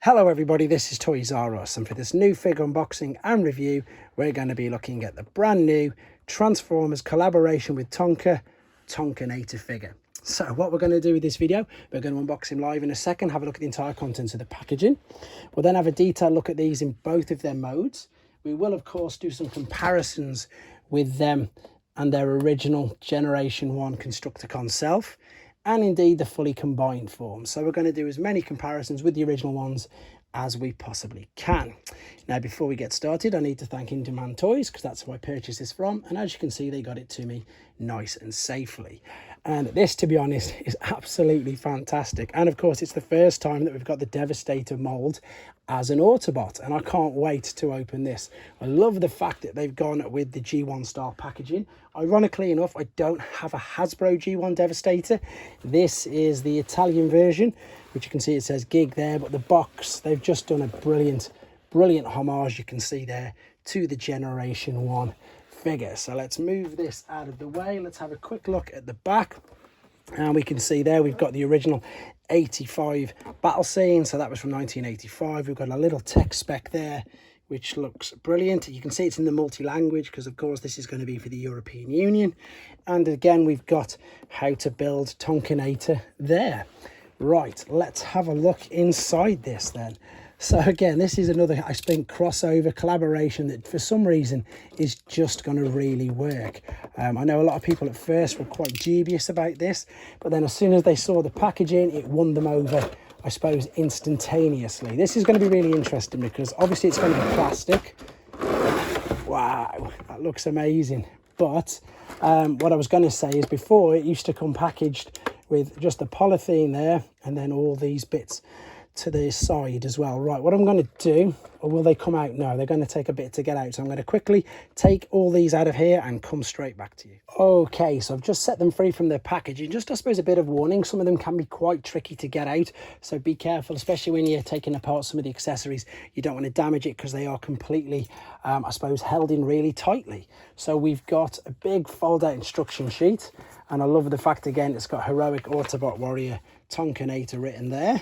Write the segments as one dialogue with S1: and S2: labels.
S1: Hello everybody, this is Toys R Us, and for this new figure unboxing and review, we're going to be looking at the brand new Transformers collaboration with Tonka, Tonkanator figure. So what we're going to do with this video, we're going to unbox him live in a second, have a look at the entire contents of the packaging. We'll then have a detailed look at these in both of their modes. We will of course do some comparisons with them and their original Generation 1 Constructicon self, and indeed the fully combined form. So we're going to do as many comparisons with the original ones as we possibly can. Now before we get started, I need to thank In Demand Toys, because that's who I purchased this from, and as you can see they got it to me nice and safely. And this, to be honest, is absolutely fantastic. And of course it's the first time that we've got the Devastator mold as an Autobot, and I can't wait to open this. I love the fact that they've gone with the G1 style packaging. Ironically enough, I don't have a Hasbro G1 Devastator. This is the Italian version, which you can see it says Gig there, but the box, they've just done a brilliant homage, you can see there, to the Generation 1 figure. So let's move this out of the way. Let's have a quick look at the back. And we can see there we've got the original 85 battle scene, so that was from 1985. We've got a little tech spec there which looks brilliant. You can see it's in the multi-language because of course this is going to be for the European Union. And again we've got how to build tonkanator there. Right, let's have a look inside this then. So again, this is another, I think, crossover collaboration that for some reason is just going to really work. I know a lot of people at first were quite dubious about this, but then as soon as they saw the packaging, it won them over, I suppose, instantaneously. This is going to be really interesting because obviously it's going to be plastic. Wow, that looks amazing. But what I was going to say is before it used to come packaged with just the polythene there and then all these bits to the side as well. Right, what I'm going to do, or will they come out? No, they're going to take a bit to get out, so I'm going to quickly take all these out of here and come straight back to you. Okay, so I've just set them free from their packaging. Just, I suppose, a bit of warning, some of them can be quite tricky to get out, so be careful, especially when you're taking apart some of the accessories. You don't want to damage it because they are completely, I suppose, held in really tightly. So we've got a big fold out instruction sheet, and I love the fact again it's got Heroic Autobot Warrior Tonkanator written there.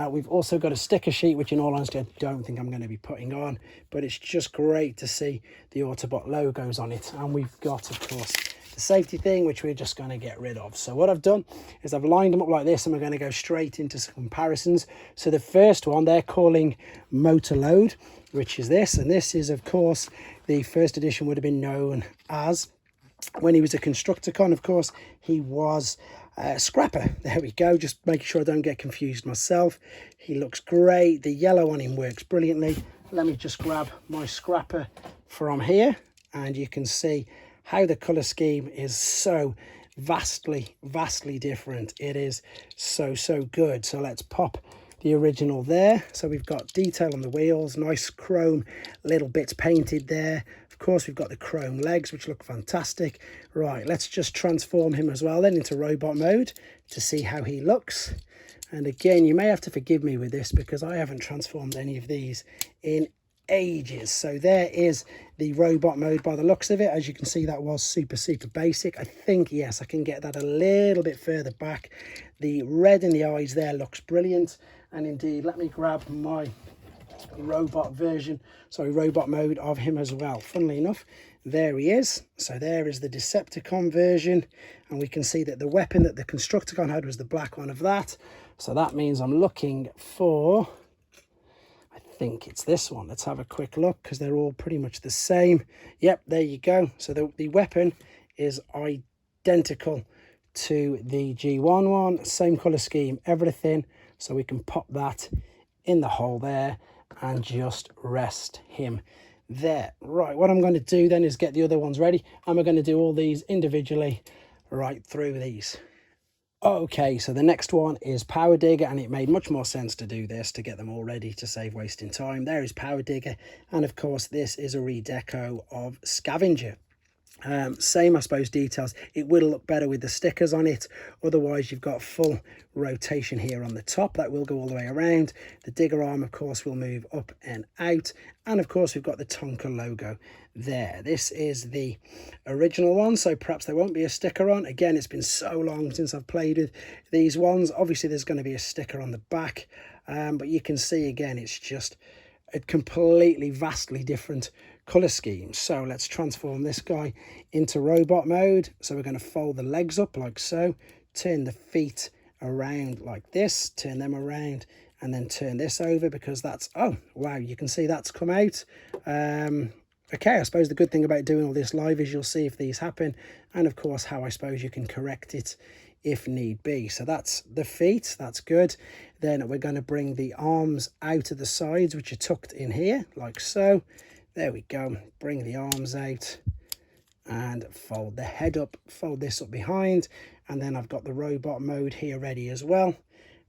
S1: We've also got a sticker sheet, which in all honesty I don't think I'm going to be putting on, but it's just great to see the Autobot logos on it. And we've got, of course, the safety thing, which we're just going to get rid of. So what I've done is I've lined them up like this, and we're going to go straight into some comparisons. So the first one they're calling Motor Load, which is this, and this is, of course, the first edition would have been known as, when he was a Constructicon, of course, he was Scrapper. There we go, just making sure I don't get confused myself. He looks great. The yellow on him works brilliantly. Let me just grab my Scrapper from here, and you can see how the color scheme is so vastly different. It is so good. So let's pop the original there. So we've got detail on the wheels, nice chrome little bits painted there. Of course, we've got the chrome legs, which look fantastic. Right, let's just transform him as well then into robot mode to see how he looks. And again, you may have to forgive me with this because I haven't transformed any of these in ages. So there is the robot mode by the looks of it. As you can see, that was super basic. I think, yes, I can get that a little bit further back. The red in the eyes there looks brilliant. And indeed, let me grab my robot mode of him as well. Funnily enough, there he is. So there is the Decepticon version, and we can see that the weapon that the Constructicon had was the black one of that. So that means I'm looking for, I think it's this one. Let's have a quick look because they're all pretty much the same. Yep, there you go. So the weapon is identical to the G1 one, same color scheme, everything. So we can pop that in the hole there and just rest him there. Right, what I'm going to do then is get the other ones ready, and we're going to do all these individually right through these. Okay, so the next one is Power Digger, and it made much more sense to do this to get them all ready to save wasting time. There is Power Digger, and of course this is a redeco of Scavenger. Same, I suppose, details. It will look better with the stickers on it. Otherwise, you've got full rotation here on the top. That will go all the way around. The digger arm, of course, will move up and out. And, of course, we've got the Tonka logo there. This is the original one, so perhaps there won't be a sticker on. Again, it's been so long since I've played with these ones. Obviously, there's going to be a sticker on the back. But you can see, again, it's just a completely, vastly different color scheme. So let's transform this guy into robot mode. So we're going to fold the legs up like so, turn the feet around like this, turn them around, and then turn this over, because that's, oh wow, you can see that's come out. Okay, I suppose the good thing about doing all this live is you'll see if these happen, and of course how I suppose you can correct it if need be. So that's the feet, that's good. Then we're going to bring the arms out of the sides, which are tucked in here like so. There we go. Bring the arms out and fold the head up, fold this up behind, and then I've got the robot mode here ready as well.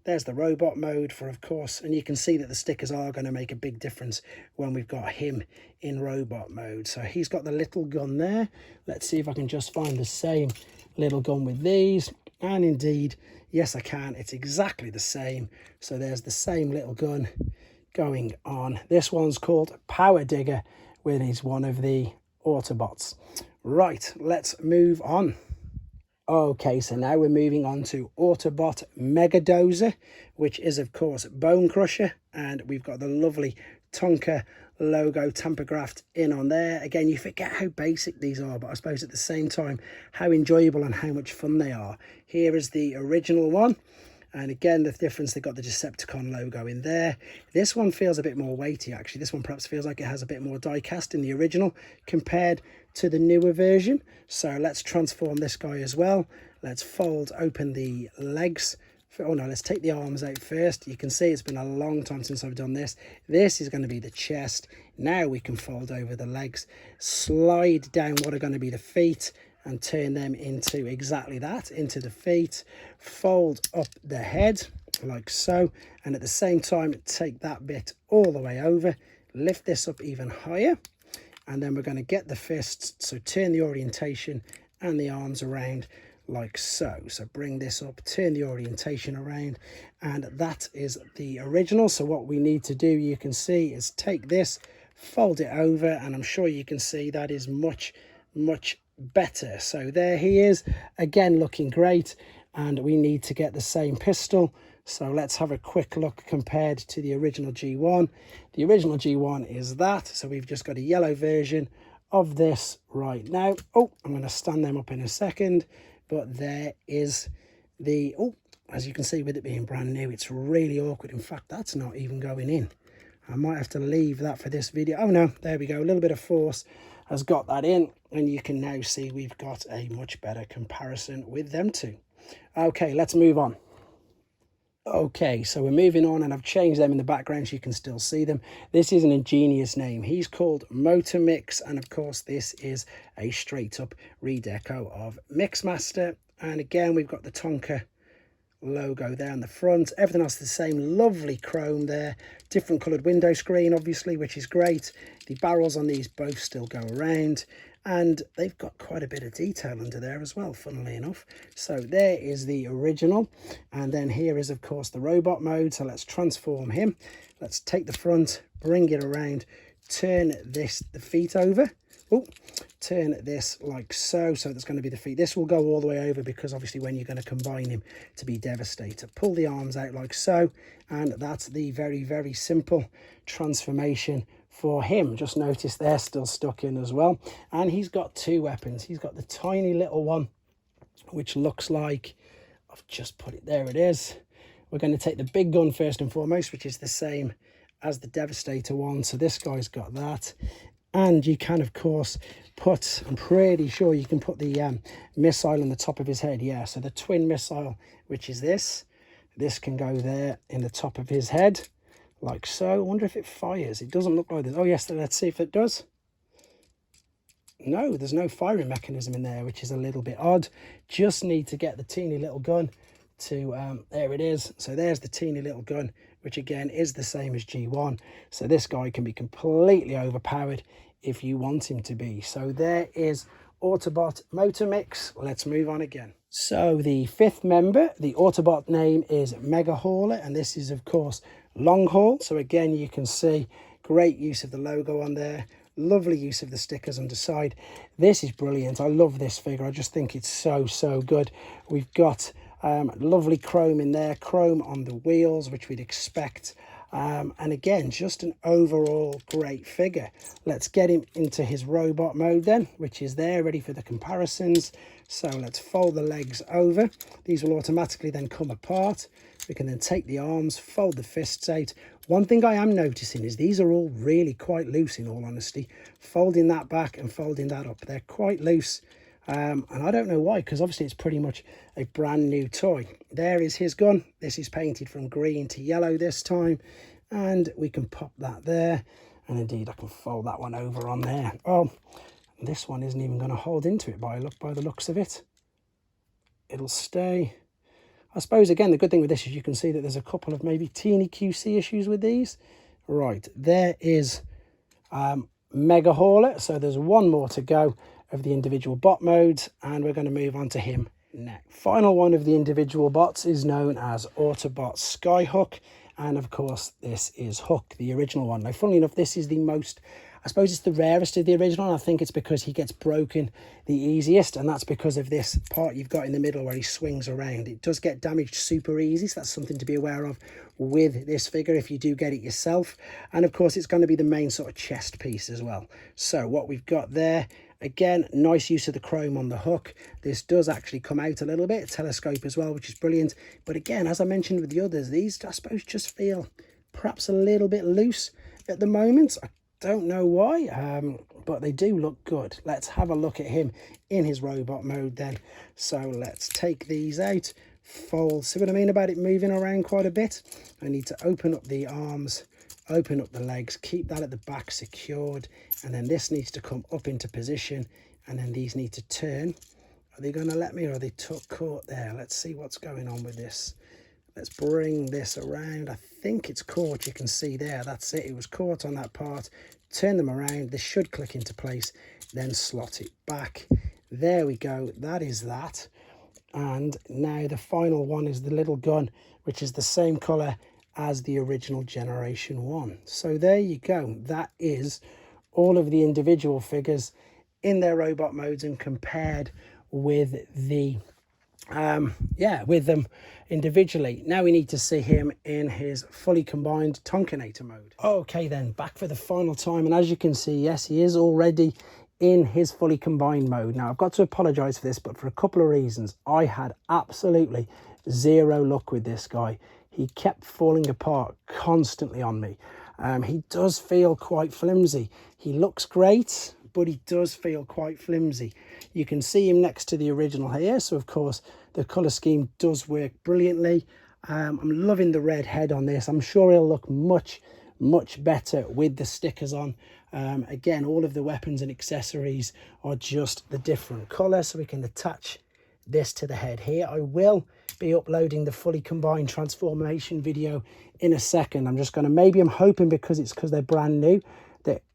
S1: There's the robot mode for, of course, and you can see that the stickers are going to make a big difference when we've got him in robot mode. So he's got the little gun there. Let's see if I can just find the same little gun with these. And indeed, yes, I can. It's exactly the same. So there's the same little gun going on. This one's called Power Digger, which is one of the Autobots. Right, let's move on. Okay, so now we're moving on to Autobot Mega Dozer, which is, of course, Bone Crusher. And we've got the lovely Tonka logo tampographed in on there. Again, you forget how basic these are, but I suppose at the same time, how enjoyable and how much fun they are. Here is the original one. And again, the difference, they've got the Decepticon logo in there. This one feels a bit more weighty, actually. This one perhaps feels like it has a bit more die cast in the original compared to the newer version. So let's transform this guy as well. Let's fold open the legs. Oh no, let's take the arms out first. You can see it's been a long time since I've done this. This is going to be the chest. Now we can fold over the legs, slide down what are going to be the feet, and turn them into exactly that, into the feet. Fold up the head like so, and at the same time take that bit all the way over, lift this up even higher, and then we're going to get the fists. So turn the orientation and the arms around like so. So bring this up, turn the orientation around, and that is the original. So what we need to do, you can see, is take this, fold it over, and I'm sure you can see that is much better. So there he is, again looking great. And we need to get the same pistol. So let's have a quick look compared to the original G1. The original G1 is that. So we've just got a yellow version of this right now. Oh, I'm going to stand them up in a second. But there is the, oh, as you can see with it being brand new, it's really awkward. In fact, that's not even going in. I might have to leave that for this video. Oh no, there we go. A little bit of force has got that in. And you can now see we've got a much better comparison with them two. Okay, let's move on. Okay, so we're moving on, and I've changed them in the background so you can still see them. This is an ingenious name. He's called Motor Mix, and of course this is a straight up redeco of Mixmaster. And again, we've got the Tonka logo there on the front. Everything else is the same, lovely chrome there. Different coloured window screen, obviously, which is great. The barrels on these both still go around. And they've got quite a bit of detail under there as well, funnily enough. So there is the original. And then here is, of course, the robot mode. So let's transform him. Let's take the front, bring it around, turn the feet over. Oh, turn this like so. So that's going to be the feet. This will go all the way over because obviously when you're going to combine him to be Devastator. Pull the arms out like so. And that's the very simple transformation for him. Just notice they're still stuck in as well. And he's got two weapons. He's got the tiny little one, which looks like, I've just put it there, it is. We're going to take the big gun first and foremost, which is the same as the Devastator one. So this guy's got that. And you can, of course, put, I'm pretty sure you can put the missile on the top of his head. Yeah, so the twin missile, which is this can go there in the top of his head. Like so. I wonder if it fires. It doesn't look like this. Oh yes, let's see if it does. No, there's no firing mechanism in there, which is a little bit odd. Just need to get the teeny little gun to, there it is. So there's the teeny little gun, which again is the same as G1. So this guy can be completely overpowered if you want him to be. So there is Autobot motor mix. Let's move on again. So the fifth member, the Autobot name is Mega Hauler, and this is of course long haul. So again, you can see great use of the logo on there, lovely use of the stickers on the side. This is brilliant. I love this figure. I just think it's so good. We've got lovely chrome in there, chrome on the wheels, which we'd expect. And again, just an overall great figure. Let's get him into his robot mode then, which is there ready for the comparisons. So let's fold the legs over. These will automatically then come apart. We can then take the arms, fold the fists out. One thing I am noticing is these are all really quite loose, in all honesty. Folding that back and folding that up, they're quite loose. And I don't know why, because obviously it's pretty much a brand new toy. There is his gun. This is painted from green to yellow this time. And we can pop that there. And indeed, I can fold that one over on there. Oh, this one isn't even going to hold into it by the looks of it. It'll stay. I suppose, again, the good thing with this is you can see that there's a couple of maybe teeny QC issues with these. Right, there is Mega Hauler. So there's one more to go of the individual bot modes, and we're going to move on to him next. Final one of the individual bots is known as Autobot Skyhook, and of course this is Hook, the original one. Now, funnily enough, this is the most, I suppose it's the rarest of the original. I think it's because he gets broken the easiest, and that's because of this part you've got in the middle where he swings around. It does get damaged super easy, so that's something to be aware of with this figure if you do get it yourself. And of course, it's going to be the main sort of chest piece as well. So what we've got there, again, nice use of the chrome on the hook. This does actually come out a little bit, telescope as well, which is brilliant. But again, as I mentioned with the others, these I suppose just feel perhaps a little bit loose at the moment. I don't know why, but they do look good. Let's have a look at him in his robot mode then. So let's take these out, fold. See what I mean about it moving around quite a bit? I need to open up the arms, open up the legs, keep that at the back secured, and then this needs to come up into position, and then these need to turn. Are they going to let me, or are they caught there? Let's see what's going on with this. Let's bring this around. I think it's caught. You can see there, that's it. It was caught on that part. Turn them around. This should click into place, then slot it back. There we go. That is that. And now the final one is the little gun, which is the same color as the original Generation 1. So there you go. That is all of the individual figures in their robot modes and compared with the with them individually. Now we need to see him in his fully combined tonkanator mode. Okay then, back for the final time, and as you can see, yes, he is already in his fully combined mode. Now I've got to apologize for this, but for a couple of reasons. I had absolutely zero luck with this guy. He kept falling apart constantly on me. He does feel quite flimsy. He looks great, but he does feel quite flimsy. You can see him next to the original here, so of course the colour scheme does work brilliantly. I'm loving the red head on this. I'm sure he'll look much better with the stickers on. Again, all of the weapons and accessories are just the different colour, so we can attach this to the head here. I will be uploading the fully combined transformation video in a second. I'm just going to, I'm hoping because they're brand new,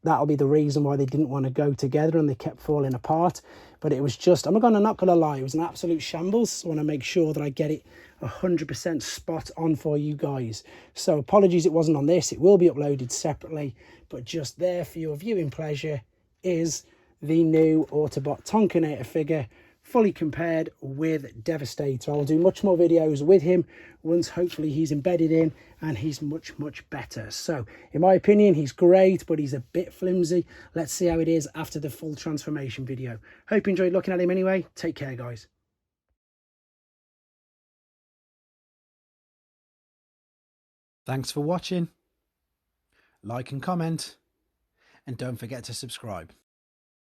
S1: that'll be the reason why they didn't want to go together and they kept falling apart. But it was just, not going to lie, it was an absolute shambles. So I want to make sure that I get it 100% spot on for you guys. So apologies it wasn't on this. It will be uploaded separately, but just there for your viewing pleasure is the new Autobot tonkanator figure, fully compared with Devastator. I'll do much more videos with him once hopefully he's embedded in and he's much better. So in my opinion, he's great, but he's a bit flimsy. Let's see how it is after the full transformation video. Hope you enjoyed looking at him anyway. Take care, guys. Thanks for watching. Like and comment, and don't forget to subscribe.